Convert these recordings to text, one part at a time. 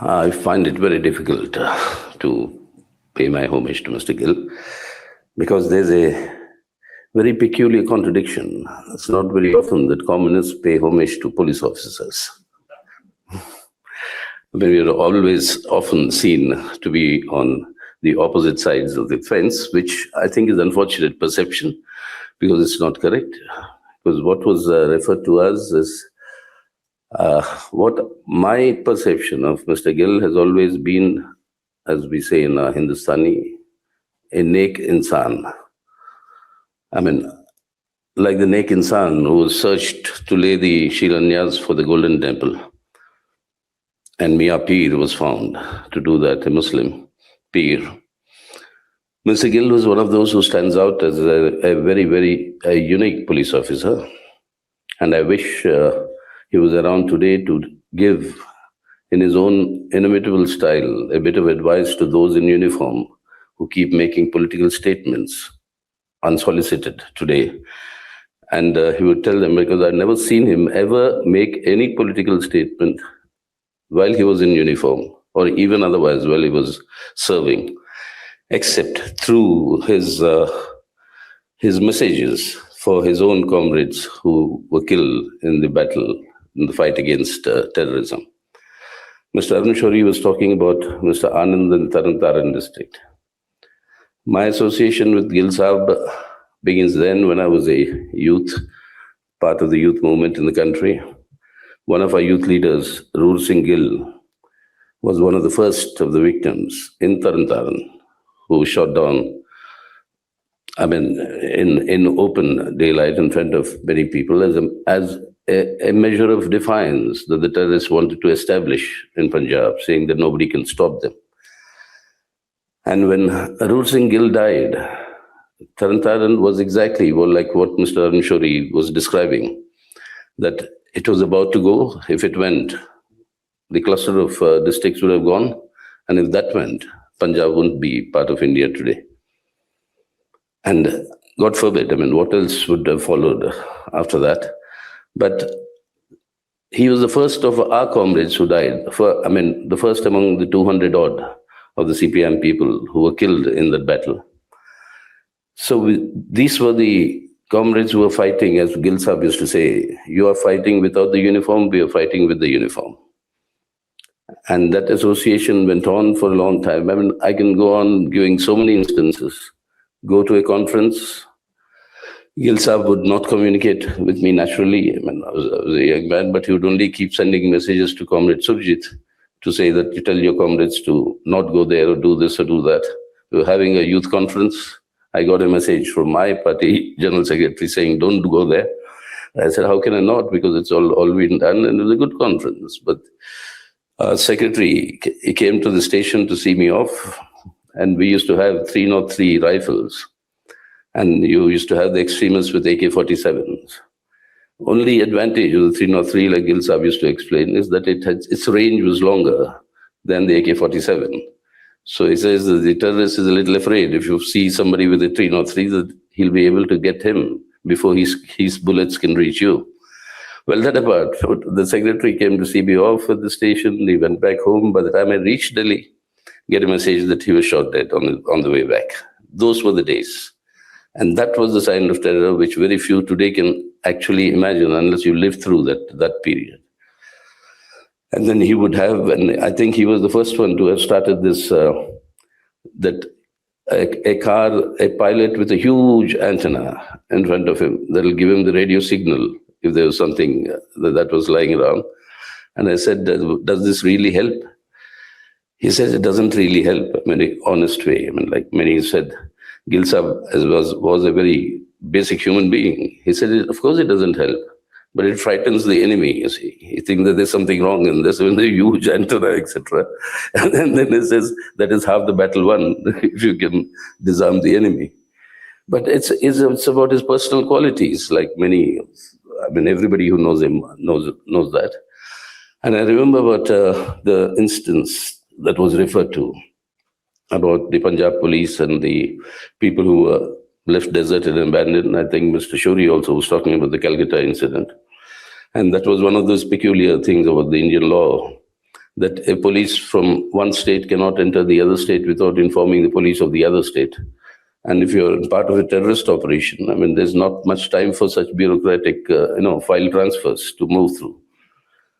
I find it very difficult to pay my homage to Mr. Gill because there's a very peculiar contradiction. It's not very often that communists pay homage to police officers. We are always often seen to be on the opposite sides of the fence, which I think is unfortunate perception because it's not correct. Because what was referred to us as what my perception of Mr. Gill has always been, as we say in Hindustani, a Nek Insan. I mean, like the Nek Insan who searched to lay the Shilanyas for the Golden Temple. And Mia Peer was found to do that, a Muslim Peer. Mr. Gill was one of those who stands out as a very, very unique police officer. And I wish he was around today to give, in his own inimitable style, a bit of advice to those in uniform who keep making political statements unsolicited today. And he would tell them, because I've never seen him ever make any political statement while he was in uniform, or even otherwise while he was serving, except through his messages for his own comrades who were killed in the battle, in the fight against terrorism. Mr. Arun Shourie was talking about Mr. Anand in Tarn Taran district. My association with Gill Saab begins then when I was a youth, part of the youth movement in the country. One of our youth leaders, Roor Singh Gill, was one of the first of the victims in Tarn Taran who shot down, in open daylight in front of many people as a measure of defiance that the terrorists wanted to establish in Punjab, saying that nobody can stop them. And when Roor Singh Gill died, Tarn Taran was exactly like what Mr. Arun Shourie was describing, that it was about to go. If it went, the cluster of districts would have gone. And if that went, Punjab wouldn't be part of India today. And God forbid, what else would have followed after that? But he was the first of our comrades who died. The first among the 200 odd of the CPM people who were killed in that battle. So these were the comrades who were fighting, as Gill Saab used to say, you are fighting without the uniform, we are fighting with the uniform. And that association went on for a long time. I can go on giving so many instances. Go to a conference, Gill Saab would not communicate with me naturally. I was a young man, but he would only keep sending messages to Comrade Surjit to say that you tell your comrades to not go there or do this or do that. We were having a youth conference. I got a message from my party general secretary saying, don't go there. I said, how can I not? Because it's all been done and it was a good conference. But our secretary, he came to the station to see me off, and we used to have 303 rifles. And you used to have the extremists with AK-47s. Only advantage of the 303, like Gill Saab used to explain, is that its range was longer than the AK-47. So he says that the terrorist is a little afraid. If you see somebody with a 303, that he'll be able to get him before his bullets can reach you. Well, that apart, the secretary came to see me off at the station. He went back home. By the time I reached Delhi, get a message that he was shot dead on the way back. Those were the days. And that was the sign of terror, which very few today can actually imagine unless you live through that period. And then he would have, and I think he was the first one to have started this, that a pilot with a huge antenna in front of him that will give him the radio signal if there was something that was lying around. And I said, does this really help? He says it doesn't really help, in an honest way. Like many said, Gill Saab was a very basic human being. He said, of course it doesn't help, but it frightens the enemy, you see. You think that there's something wrong in this, when there's a huge antenna, etc. And then he says, that is half the battle won, if you can disarm the enemy. But it's about his personal qualities, like many, everybody who knows him knows that. And I remember about the instance that was referred to, about the Punjab police and the people who were left deserted and abandoned. I think Mr. Shourie also was talking about the Calcutta incident. And that was one of those peculiar things about the Indian law, that a police from one state cannot enter the other state without informing the police of the other state. And if you're part of a terrorist operation, I mean, there's not much time for such bureaucratic, file transfers to move through.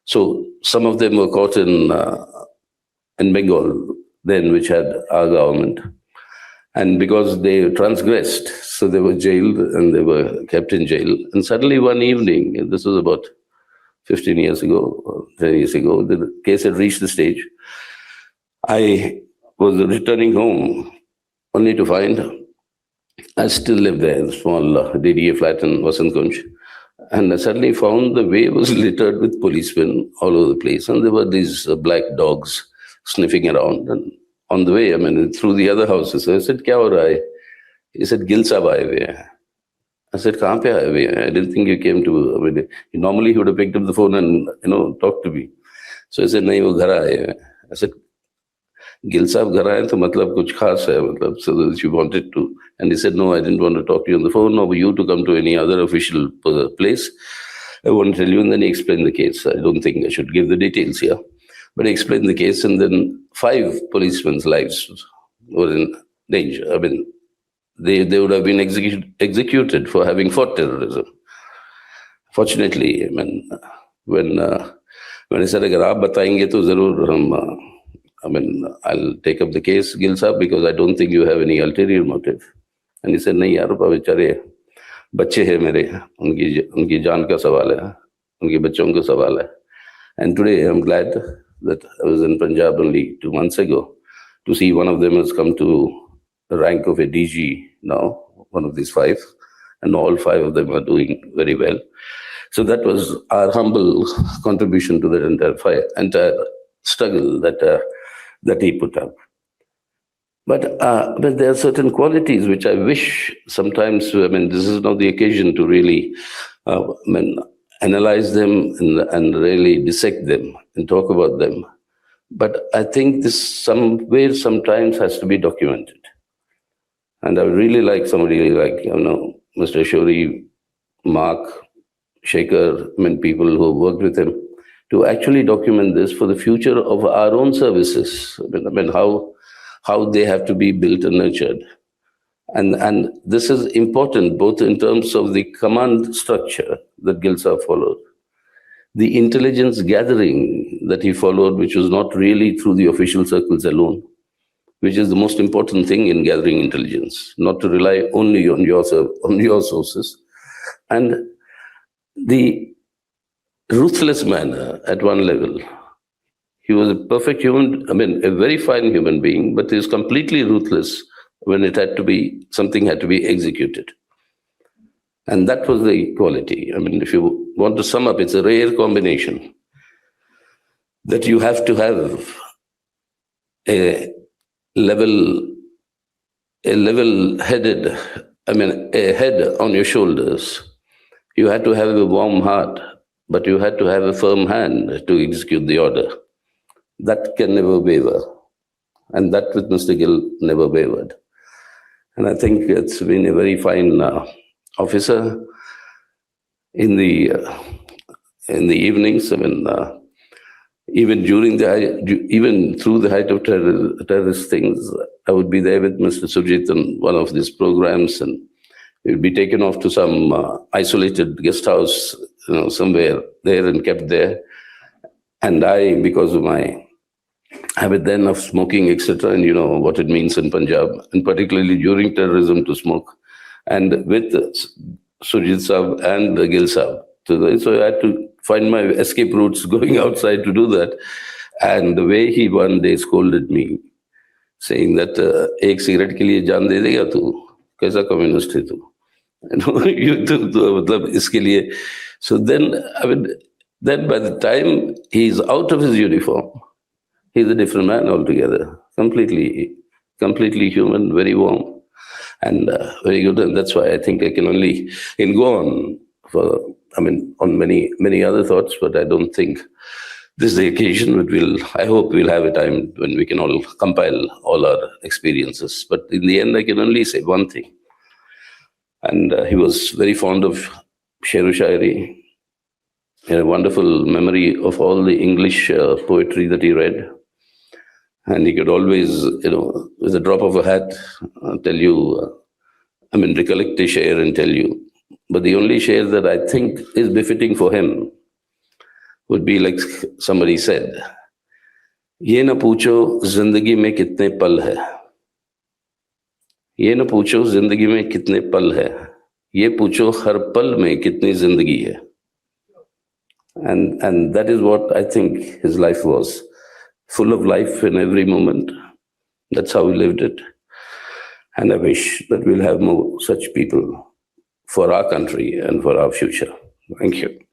So some of them were caught in Bengal, then, which had our government. And because they transgressed, so they were jailed and they were kept in jail. And suddenly one evening, and this was about 15 years ago, or 10 years ago, the case had reached the stage. I was returning home only to find I still lived there in a small DDA flat in Vasant Kunj. And I suddenly found the way was littered with policemen all over the place. And there were these black dogs sniffing around. And on the way, I mean, through the other houses, I said, "Kya ho raha hai?" He said, "Gil Sahab aaye hue hain." I said, "Kahan pe aaye hue hain? I didn't think you came to, I mean, normally he would have picked up the phone and, talked to me." So he said, "Nahi, wo ghar aaye hain." I said, "Gil Sahab ghar aaye to matlab kuch khas hai, matlab, so that you wanted to." And he said, "No, I didn't want to talk to you on the phone or you to come to any other official place. I want to tell you." And then he explained the case. I don't think I should give the details here. But he explained the case, and then 5 policemen's lives were in danger. I mean, they would have been executed for having fought terrorism. Fortunately, I mean, when I said, "Agar aap batayenge to zarur hum, I'll take up the case, Gil Sahab, because I don't think you have any ulterior motive." And he said, "Nahi yaar, bechare bachche hai mere, unki jaan ka sawal hai, unki bachchon ka sawal hai." And today I'm glad that I was in Punjab only 2 months ago to see one of them has come to the rank of a DG now, one of these 5, and all 5 of them are doing very well. So that was our humble contribution to that entire struggle that he put up. But there are certain qualities which I wish sometimes, I mean, this is not the occasion to really analyze them and really dissect them and talk about them. But I think this sometimes has to be documented. And I would really like somebody like, Mr. Shourie, Mark, Shekhar, I mean, people who have worked with him, to actually document this for the future of our own services. I mean, how they have to be built and nurtured. And this is important both in terms of the command structure that Gil Sahab followed, the intelligence gathering that he followed, which was not really through the official circles alone, which is the most important thing in gathering intelligence, not to rely only on your sources, and the ruthless manner at one level. He was a perfect human, I mean, a very fine human being, but he was completely ruthless when something had to be executed. And that was the quality. I mean, if you want to sum up, it's a rare combination that you have to have a level-headed, I mean, a head on your shoulders. You had to have a warm heart, but you had to have a firm hand to execute the order. That can never waver. And that with Mr. Gill never wavered. And I think it's been a very fine officer. In the evenings, I mean, even through the height of terrorist things, I would be there with Mr. Surjit on one of these programs, and he would be taken off to some isolated guest house, somewhere there and kept there. And I, because of my habit then of smoking, etc., and you know what it means in Punjab, and particularly during terrorism to smoke, and with Surjit Sahab and Gil Sahab. So I had to find my escape routes going outside to do that. And the way he one day scolded me, saying that, "Ek cigarette ke liye jaan de dega tu? Kaisa communist hai tu? Iske liye." So then, I mean, then by the time he's out of his uniform, he's a different man altogether, completely human, very warm, and very good. And that's why I think I can go on on many other thoughts, but I don't think this is the occasion. But I hope we'll have a time when we can all compile all our experiences. But in the end, I can only say one thing. And he was very fond of Sher-o-Shairi. He had a wonderful memory of all the English poetry that he read. And he could always, with a drop of a hat, tell you, recollect a share and tell you. But the only share that I think is befitting for him would be like somebody said, ये न पूछो जिंदगी में कितने पल है, ये न पूछो जिंदगी में कितने पल है, ये पूछो हर पल में कितनी जिंदगी है. And that is what I think his life was, full of life in every moment. That's how he lived it. And I wish that we'll have more such people for our country and for our future. Thank you.